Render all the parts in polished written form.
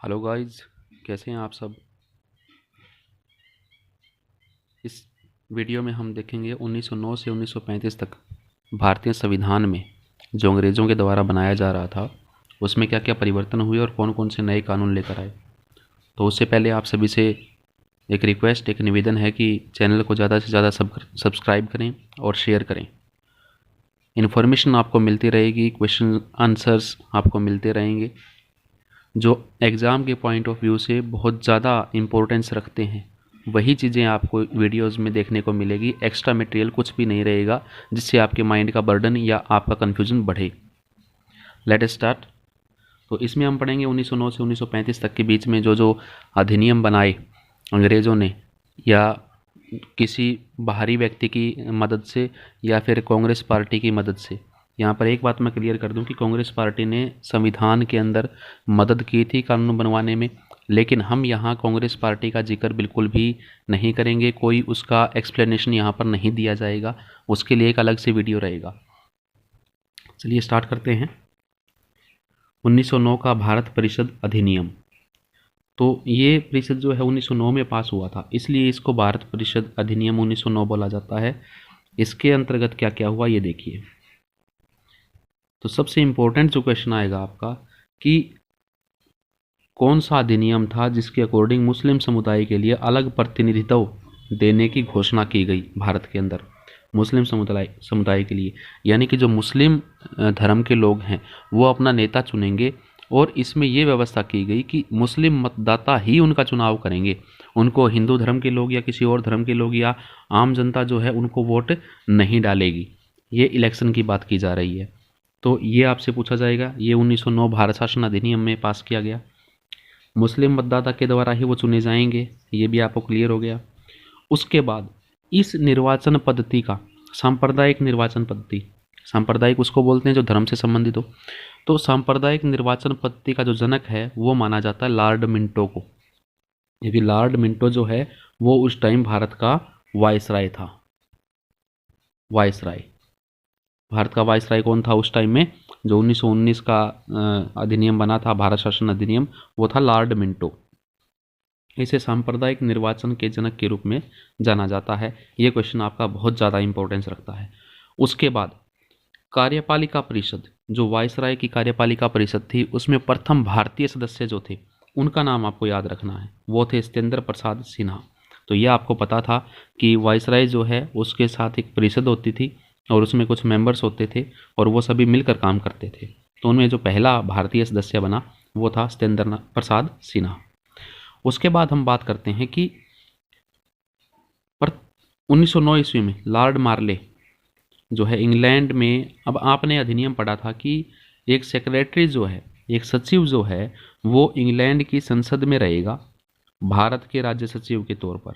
Hello guys, कैसे हैं आप सब। इस वीडियो में हम देखेंगे 1909 से 1935 तक भारतीय संविधान में जो अंग्रेज़ों के द्वारा बनाया जा रहा था उसमें क्या क्या परिवर्तन हुए और कौन कौन से नए कानून लेकर आए। तो उससे पहले आप सभी से एक रिक्वेस्ट, एक निवेदन है कि चैनल को ज़्यादा से ज़्यादा सब्सक्राइब करें और शेयर करें। इन्फॉर्मेशन आपको मिलती रहेगी, क्वेश्चन आंसर्स आपको मिलते रहेंगे जो एग्ज़ाम के पॉइंट ऑफ व्यू से बहुत ज़्यादा इम्पोर्टेंस रखते हैं। वही चीज़ें आपको वीडियोज़ में देखने को मिलेगी, एक्स्ट्रा मटेरियल कुछ भी नहीं रहेगा जिससे आपके माइंड का बर्डन या आपका कन्फ्यूज़न बढ़े। Let us start. तो इसमें हम पढ़ेंगे 1909 से 1935 तक के बीच में जो जो अधिनियम बनाए अंग्रेज़ों ने, या किसी बाहरी व्यक्ति की मदद से या फिर कांग्रेस पार्टी की मदद से। यहाँ पर एक बात मैं क्लियर कर दूं कि कांग्रेस पार्टी ने संविधान के अंदर मदद की थी कानून बनवाने में, लेकिन हम यहाँ कांग्रेस पार्टी का जिक्र बिल्कुल भी नहीं करेंगे, कोई उसका एक्सप्लेनेशन यहाँ पर नहीं दिया जाएगा, उसके लिए एक अलग से वीडियो रहेगा। चलिए स्टार्ट करते हैं। 1909 का भारत परिषद अधिनियम। तो ये परिषद जो है 1909 में पास हुआ था, इसलिए इसको भारत परिषद अधिनियम 1909 बोला जाता है। इसके अंतर्गत क्या क्या हुआ ये देखिए। तो सबसे इम्पोर्टेंट जो क्वेश्चन आएगा आपका कि कौन सा अधिनियम था जिसके अकॉर्डिंग मुस्लिम समुदाय के लिए अलग प्रतिनिधित्व देने की घोषणा की गई भारत के अंदर। मुस्लिम समुदाय के लिए, यानी कि जो मुस्लिम धर्म के लोग हैं वो अपना नेता चुनेंगे, और इसमें ये व्यवस्था की गई कि मुस्लिम मतदाता ही उनका चुनाव करेंगे। उनको हिंदू धर्म के लोग या किसी और धर्म के लोग या आम जनता जो है उनको वोट नहीं डालेगी। ये इलेक्शन की बात की जा रही है। तो ये आपसे पूछा जाएगा, ये 1909 भारत शासन अधिनियम में पास किया गया, मुस्लिम मतदाता के द्वारा ही वो चुने जाएंगे, ये भी आपको क्लियर हो गया। उसके बाद इस निर्वाचन पद्धति का सांप्रदायिक निर्वाचन पद्धति, सांप्रदायिक उसको बोलते हैं जो धर्म से संबंधित हो, तो सांप्रदायिक निर्वाचन पद्धति का जो जनक है वो माना जाता है लॉर्ड मिंटो को। क्योंकि लॉर्ड मिंटो जो है वो उस टाइम भारत का वायसराय था। वायसराय, भारत का वायसराय कौन था उस टाइम में, जो 1919 का अधिनियम बना था भारत शासन अधिनियम, वो था लॉर्ड मिंटो। इसे सांप्रदायिक निर्वाचन के जनक के रूप में जाना जाता है। ये क्वेश्चन आपका बहुत ज़्यादा इंपॉर्टेंस रखता है। उसके बाद कार्यपालिका परिषद, जो वायसराय की कार्यपालिका परिषद थी उसमें प्रथम भारतीय सदस्य जो थे उनका नाम आपको याद रखना है, वो थे सत्येंद्र प्रसाद सिन्हा। तो यह आपको पता था कि वायसराय जो है उसके साथ एक परिषद होती थी और उसमें कुछ मेंबर्स होते थे और वो सभी मिलकर काम करते थे। तो उनमें जो पहला भारतीय सदस्य बना वो था सत्येंद्र प्रसाद सिन्हा। उसके बाद हम बात करते हैं कि 1909 ईस्वी में लॉर्ड मार्ले जो है इंग्लैंड में, अब आपने अधिनियम पढ़ा था कि एक सेक्रेटरी जो है, एक सचिव जो है वो इंग्लैंड की संसद में रहेगा भारत के राज्य सचिव के तौर पर,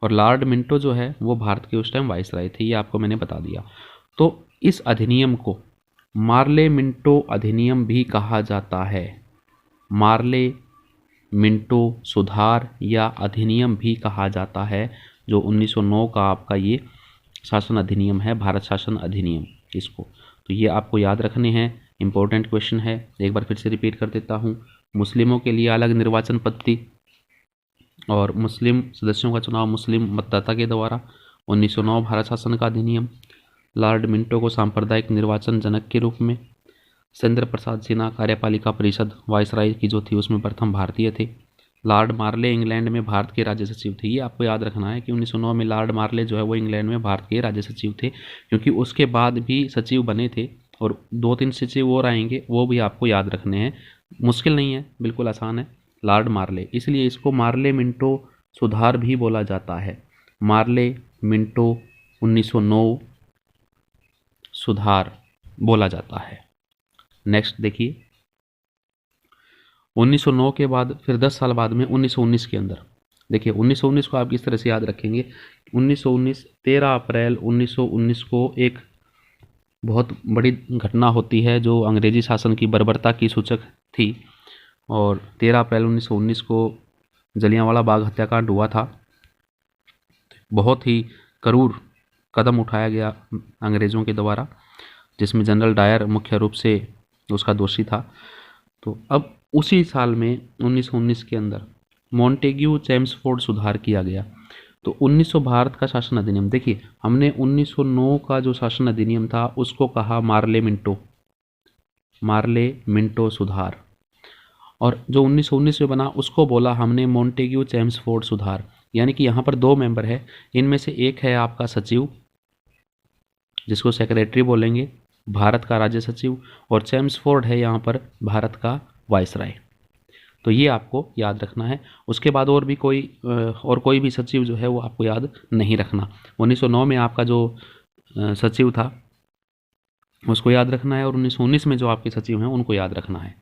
और लॉर्ड मिंटो जो है वो भारत के उस टाइम वायसराय थे, ये आपको मैंने बता दिया। तो इस अधिनियम को मार्ले मिंटो अधिनियम भी कहा जाता है। मार्ले मिंटो सुधार या अधिनियम भी कहा जाता है, जो 1909 का आपका ये शासन अधिनियम है, भारत शासन अधिनियम इसको। तो ये आपको याद रखने हैं, इंपॉर्टेंट क्वेश्चन है। एक बार फिर से रिपीट कर देता हूँ, मुस्लिमों के लिए अलग निर्वाचन पद्धति और मुस्लिम सदस्यों का चुनाव मुस्लिम मतदाता के द्वारा, 1909 भारत शासन का अधिनियम, लॉर्ड मिंटो को सांप्रदायिक निर्वाचन जनक के रूप में, सत्येंद्र प्रसाद सिन्हा कार्यपालिका परिषद वायसराय की जो थी उसमें प्रथम भारतीय थे, लॉर्ड मार्ले इंग्लैंड में भारत के राज्य सचिव थे। ये आपको याद रखना है कि 1909 में लॉर्ड मार्ले जो है वो इंग्लैंड में भारत के राज्य सचिव थे, क्योंकि उसके बाद भी सचिव बने थे और 2-3 सचिव और आएंगे, वो भी आपको याद रखने हैं। मुश्किल नहीं है, बिल्कुल आसान है। लॉर्ड मार्ले, इसलिए इसको मार्ले मिंटो सुधार भी बोला जाता है। मार्ले मिंटो 1909 सुधार बोला जाता है। नेक्स्ट देखिए, 1909 के बाद फिर 10 साल बाद में 1919 के अंदर देखिए, 1919 को आप किस तरह से याद रखेंगे। 1919 13 अप्रैल 1919 को एक बहुत बड़ी घटना होती है जो अंग्रेजी शासन की बर्बरता की सूचक थी, और 13 अप्रैल 1919 को जलियांवाला बाग हत्याकांड हुआ था। बहुत ही क्रूर कदम उठाया गया अंग्रेज़ों के द्वारा, जिसमें जनरल डायर मुख्य रूप से उसका दोषी था। तो अब उसी साल में 1919 के अंदर मॉन्टेग्यू चेम्सफोर्ड सुधार किया गया। तो 1900 भारत का शासन अधिनियम, देखिए हमने 1909 का जो शासन अधिनियम था उसको कहा मार्ले मिंटो सुधार, और जो 1919 में बना उसको बोला हमने मॉन्टेग्यू चेम्सफोर्ड सुधार। यानी कि यहाँ पर दो मेंबर है, इनमें से एक है आपका सचिव जिसको सेक्रेटरी बोलेंगे, भारत का राज्य सचिव, और चेम्सफोर्ड है यहाँ पर भारत का वायसराय। तो ये आपको याद रखना है। उसके बाद और कोई भी सचिव जो है वो आपको याद नहीं रखना। 1909 में आपका जो सचिव था उसको याद रखना है, और 1919 में जो आपके सचिव हैं उनको याद रखना है।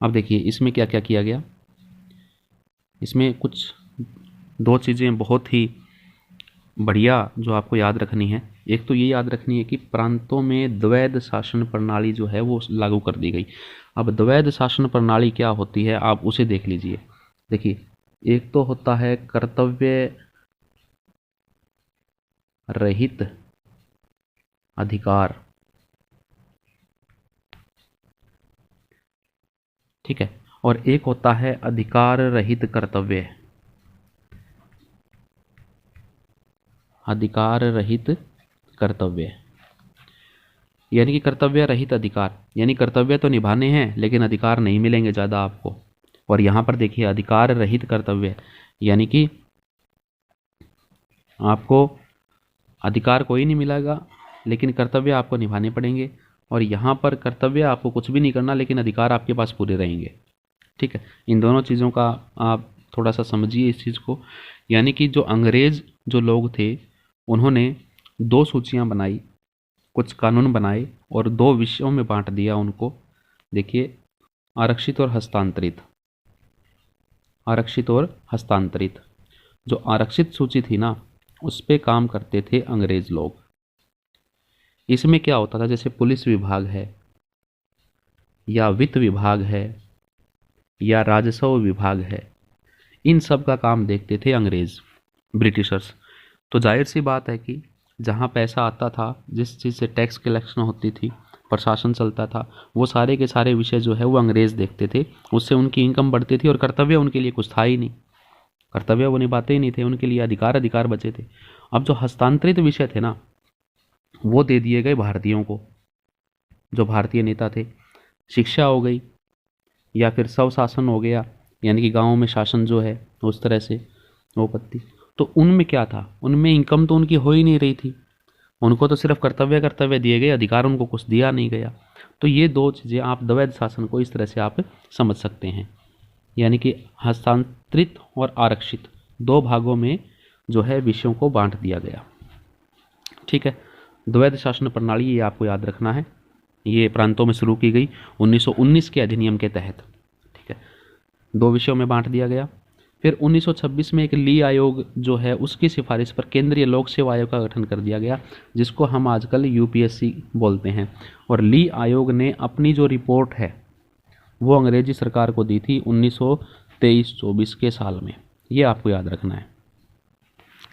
अब देखिए इसमें क्या क्या किया गया। इसमें कुछ दो चीज़ें बहुत ही बढ़िया जो आपको याद रखनी है। एक तो ये याद रखनी है कि प्रांतों में द्वैध शासन प्रणाली जो है वो लागू कर दी गई। अब द्वैध शासन प्रणाली क्या होती है आप उसे देख लीजिए। देखिए एक तो होता है कर्तव्य रहित अधिकार, ठीक है, और एक होता है अधिकार रहित कर्तव्य, अधिकार रहित कर्तव्य। यानी कि कर्तव्य रहित अधिकार, यानी कर्तव्य तो निभाने हैं लेकिन अधिकार नहीं मिलेंगे ज़्यादा आपको। और यहाँ पर देखिए अधिकार रहित कर्तव्य, यानी कि आपको अधिकार कोई नहीं मिलेगा लेकिन कर्तव्य आपको निभाने पड़ेंगे। और यहाँ पर कर्तव्य आपको कुछ भी नहीं करना लेकिन अधिकार आपके पास पूरे रहेंगे, ठीक है। इन दोनों चीज़ों का आप थोड़ा सा समझिए इस चीज़ को। यानी कि जो अंग्रेज़ जो लोग थे उन्होंने दो सूचियाँ बनाई, कुछ कानून बनाए और दो विषयों में बांट दिया उनको। देखिए आरक्षित और हस्तांतरित, आरक्षित और हस्तांतरित। जो आरक्षित सूची थी ना उस पे काम करते थे अंग्रेज लोग। इसमें क्या होता था, जैसे पुलिस विभाग है या वित्त विभाग है या राजस्व विभाग है, इन सब का काम देखते थे अंग्रेज, ब्रिटिशर्स। तो जाहिर सी बात है कि जहाँ पैसा आता था, जिस चीज़ से टैक्स कलेक्शन होती थी, प्रशासन चलता था, वो सारे के सारे विषय जो है वो अंग्रेज देखते थे। उससे उनकी इनकम बढ़ती थी और कर्तव्य उनके लिए कुछ था ही नहीं, कर्तव्य वो निभाते ही नहीं थे, उनके लिए अधिकार बचे थे। अब जो हस्तांतरित विषय थे ना वो दे दिए गए भारतीयों को, जो भारतीय नेता थे। शिक्षा हो गई या फिर स्वशासन हो गया, यानी कि गाँव में शासन जो है उस तरह से वो पत्ती। तो उनमें क्या था, उनमें इनकम तो उनकी हो ही नहीं रही थी, उनको तो सिर्फ कर्तव्य दिए गए, अधिकार उनको कुछ दिया नहीं गया। तो ये दो चीज़ें आप द्वैध शासन को इस तरह से आप समझ सकते हैं। यानी कि हस्तांतरित और आरक्षित दो भागों में जो है विषयों को बांट दिया गया, ठीक है। द्वैध शासन प्रणाली ये आपको याद रखना है, ये प्रांतों में शुरू की गई 1919 के अधिनियम के तहत, ठीक है। दो विषयों में बांट दिया गया। फिर 1926 में एक ली आयोग जो है उसकी सिफारिश पर केंद्रीय लोक सेवा आयोग का गठन कर दिया गया, जिसको हम आजकल यूपीएससी बोलते हैं। और ली आयोग ने अपनी जो रिपोर्ट है वो अंग्रेजी सरकार को दी थी 1923-24 के साल में, ये आपको याद रखना है।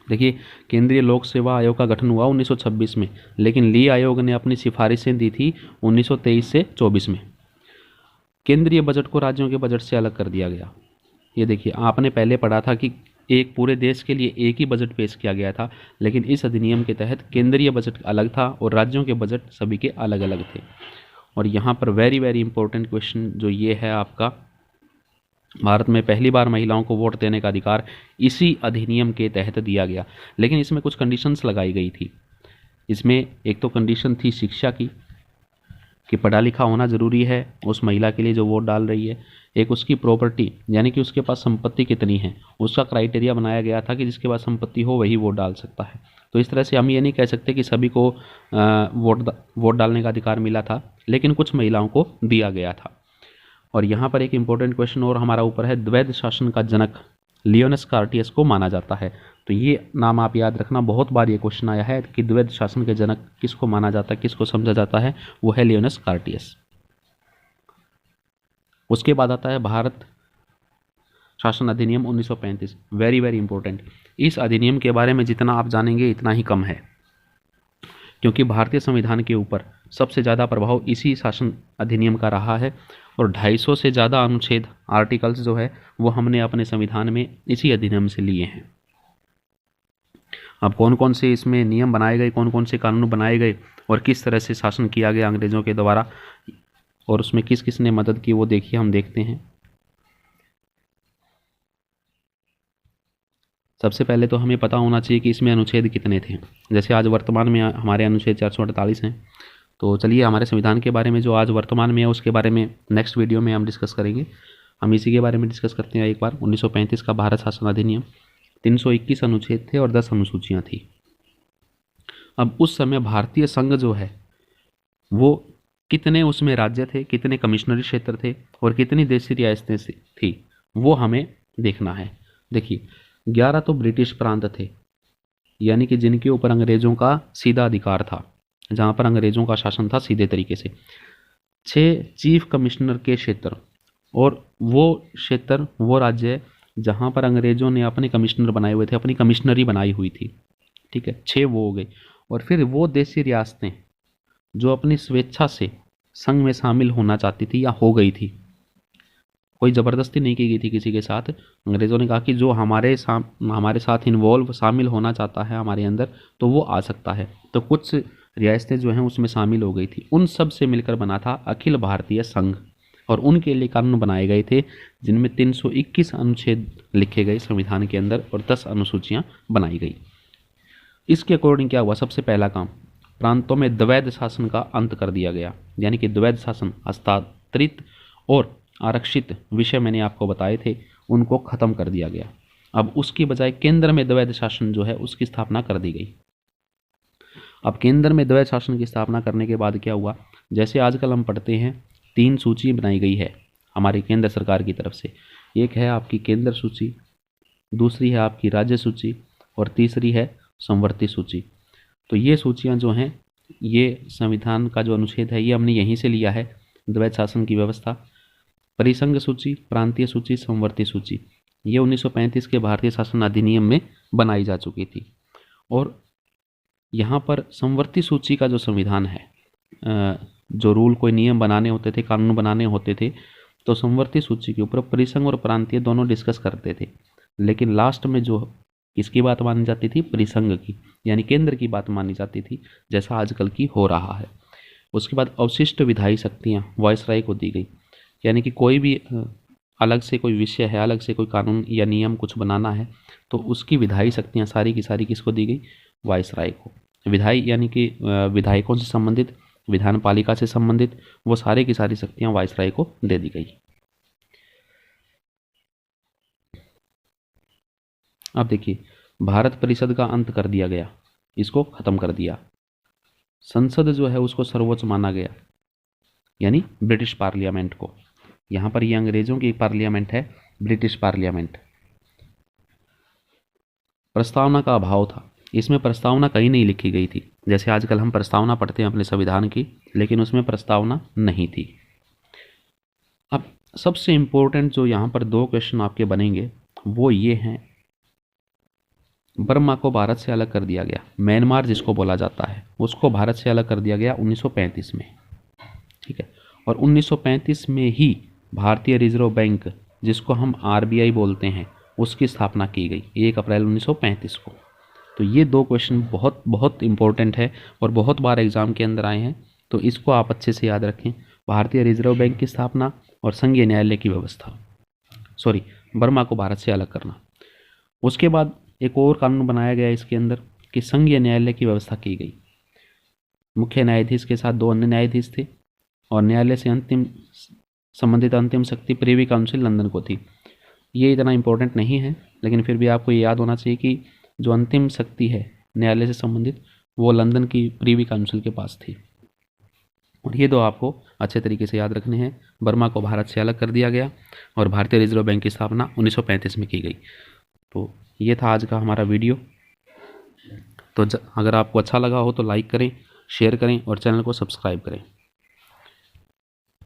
देखिए केंद्रीय लोक सेवा आयोग का गठन हुआ 1926 में, लेकिन ली आयोग ने अपनी सिफारिशें दी थी 1923 से 24 में। केंद्रीय बजट को राज्यों के बजट से अलग कर दिया गया। ये देखिए आपने पहले पढ़ा था कि एक पूरे देश के लिए एक ही बजट पेश किया गया था, लेकिन इस अधिनियम के तहत केंद्रीय बजट अलग था और राज्यों के बजट सभी के अलग अलग थे। और यहाँ पर वेरी वेरी इंपॉर्टेंट क्वेश्चन जो ये है आपका, भारत में पहली बार महिलाओं को वोट देने का अधिकार इसी अधिनियम के तहत दिया गया, लेकिन इसमें कुछ कंडीशंस लगाई गई थी। इसमें एक तो कंडीशन थी शिक्षा की, कि पढ़ा लिखा होना ज़रूरी है उस महिला के लिए जो वोट डाल रही है। एक उसकी प्रॉपर्टी, यानी कि उसके पास संपत्ति कितनी है, उसका क्राइटेरिया बनाया गया था कि जिसके पास संपत्ति हो वही वोट डाल सकता है। तो इस तरह से हम ये नहीं कह सकते कि सभी को वोट डालने का अधिकार मिला था, लेकिन कुछ महिलाओं को दिया गया था। और यहाँ पर एक इम्पोर्टेंट क्वेश्चन और हमारा ऊपर है, द्वैध शासन का जनक लियोनस कार्टियस को माना जाता है। तो ये नाम आप याद रखना, बहुत बार ये क्वेश्चन आया है कि द्वैध शासन के जनक किसको माना जाता है, किसको समझा जाता है, वो है लियोनस कार्टियस। उसके बाद आता है भारत शासन अधिनियम 1935, वेरी वेरी इंपॉर्टेंट। इस अधिनियम के बारे में जितना आप जानेंगे इतना ही कम है, क्योंकि भारतीय संविधान के ऊपर सबसे ज़्यादा प्रभाव इसी शासन अधिनियम का रहा है और 250 से ज़्यादा अनुच्छेद आर्टिकल्स जो है वो हमने अपने संविधान में इसी अधिनियम से लिए हैं। अब कौन कौन से इसमें नियम बनाए गए, कौन कौन से कानून बनाए गए और किस तरह से शासन किया गया अंग्रेज़ों के द्वारा और उसमें किस किस ने मदद की, वो देखिए हम देखते हैं। सबसे पहले तो हमें पता होना चाहिए कि इसमें अनुच्छेद कितने थे। जैसे आज वर्तमान में हमारे अनुच्छेद 448 हैं। तो चलिए हमारे संविधान के बारे में जो आज वर्तमान में है उसके बारे में नेक्स्ट वीडियो में हम डिस्कस करेंगे। हम इसी के बारे में डिस्कस करते हैं एक बार। 1935 का भारत शासन अधिनियम, 321 अनुच्छेद थे और 10 अनुसूचियाँ थी। अब उस समय भारतीय संघ जो है वो कितने उसमें राज्य थे, कितने कमिश्नरी क्षेत्र थे और कितनी देशी रियासतें थी, वो हमें देखना है। देखिए 11 तो ब्रिटिश प्रांत थे, यानी कि जिनके ऊपर अंग्रेज़ों का सीधा अधिकार था, जहाँ पर अंग्रेज़ों का शासन था सीधे तरीके से। 6 चीफ कमिश्नर के क्षेत्र, और वो क्षेत्र वो राज्य जहाँ पर अंग्रेज़ों ने अपने कमिश्नर बनाए हुए थे, अपनी कमिश्नरी बनाई हुई थी, ठीक है, 6 वो हो गए। और फिर वो देशी रियासतें जो अपनी स्वेच्छा से संघ में शामिल होना चाहती थी या हो गई थी, कोई ज़बरदस्ती नहीं की गई थी किसी के साथ। अंग्रेज़ों ने कहा कि जो हमारे साथ इन्वॉल्व शामिल होना चाहता है हमारे अंदर तो वो आ सकता है। तो कुछ रियासतें जो हैं उसमें शामिल हो गई थी। उन सब से मिलकर बना था अखिल भारतीय संघ और उनके लिए कानून बनाए गए थे जिनमें 321 अनुच्छेद लिखे गए संविधान के अंदर और 10 अनुसूचियाँ बनाई गई। इसके अकॉर्डिंग क्या हुआ? सबसे पहला काम, प्रांतों में द्वैध शासन का अंत कर दिया गया, यानी कि द्वैध शासन, हस्तांतरित और आरक्षित विषय मैंने आपको बताए थे, उनको खत्म कर दिया गया। अब उसकी बजाय केंद्र में द्वैध शासन जो है उसकी स्थापना कर दी गई। अब केंद्र में द्वैध शासन की स्थापना करने के बाद क्या हुआ? जैसे आजकल हम पढ़ते हैं 3 सूची बनाई गई है हमारी केंद्र सरकार की तरफ से। एक है आपकी केंद्र सूची, दूसरी है आपकी राज्य सूची और तीसरी है संवर्ती सूची। तो ये सूचियाँ जो हैं, ये संविधान का जो अनुच्छेद है ये हमने यहीं से लिया है, द्वैध शासन की व्यवस्था। परिसंघ सूची, प्रांतीय सूची, संवर्ती सूची, ये 1935 के भारतीय शासन अधिनियम में बनाई जा चुकी थी। और यहाँ पर संवर्ती सूची का जो संविधान है, जो रूल कोई नियम बनाने होते थे, कानून बनाने होते थे, तो संवर्ती सूची के ऊपर परिसंघ और प्रांतीय दोनों डिस्कस करते थे। लेकिन लास्ट में जो किसकी बात मानी जाती थी? परिसंघ की, यानी केंद्र की बात मानी जाती थी, जैसा आजकल की हो रहा है। उसके बाद अवशिष्ट विधायी शक्तियाँ वायसराय को दी गई, यानी कि कोई भी अलग से कोई विषय है, अलग से कोई कानून या नियम कुछ बनाना है तो उसकी विधायी शक्तियाँ सारी की सारी किसको दी गई? वायसराय को। विधायी यानी कि विधायकों से संबंधित, विधान पालिका से संबंधित, वो सारी की सारी शक्तियाँ वायसराय को दे दी गई। अब देखिए, भारत परिषद का अंत कर दिया गया, इसको ख़त्म कर दिया। संसद जो है उसको सर्वोच्च माना गया, यानी ब्रिटिश पार्लियामेंट को। यहाँ पर ये अंग्रेज़ों की पार्लियामेंट है, ब्रिटिश पार्लियामेंट। प्रस्तावना का अभाव था, इसमें प्रस्तावना कहीं नहीं लिखी गई थी। जैसे आजकल हम प्रस्तावना पढ़ते हैं अपने संविधान की, लेकिन उसमें प्रस्तावना नहीं थी। अब सबसे इम्पोर्टेंट जो यहाँ पर 2 क्वेश्चन आपके बनेंगे वो ये हैं, बर्मा को भारत से अलग कर दिया गया, म्यांमार जिसको बोला जाता है, उसको भारत से अलग कर दिया गया 1935 में, ठीक है। और 1935 में ही भारतीय रिजर्व बैंक, जिसको हम RBI बोलते हैं, उसकी स्थापना की गई 1 अप्रैल 1935 को। तो ये 2 क्वेश्चन बहुत बहुत इम्पोर्टेंट है और बहुत बार एग्जाम के अंदर आए हैं, तो इसको आप अच्छे से याद रखें। भारतीय रिजर्व बैंक की स्थापना और संघीय न्यायालय की व्यवस्था, बर्मा को भारत से अलग करना। उसके बाद एक और कानून बनाया गया इसके अंदर कि संघीय न्यायालय की व्यवस्था की गई। मुख्य न्यायाधीश के साथ 2 अन्य न्यायाधीश थे और न्यायालय से संबंधित अंतिम शक्ति प्रिवी काउंसिल लंदन को थी। ये इतना इम्पोर्टेंट नहीं है, लेकिन फिर भी आपको ये याद होना चाहिए कि जो अंतिम शक्ति है न्यायालय से संबंधित, वो लंदन की प्रिवी काउंसिल के पास थी। और ये 2 आपको अच्छे तरीके से याद रखने हैं। बर्मा को भारत से अलग कर दिया गया और भारतीय रिजर्व बैंक की स्थापना 1935 में की गई। तो ये था आज का हमारा वीडियो। तो अगर आपको अच्छा लगा हो तो लाइक करें, शेयर करें और चैनल को सब्सक्राइब करें।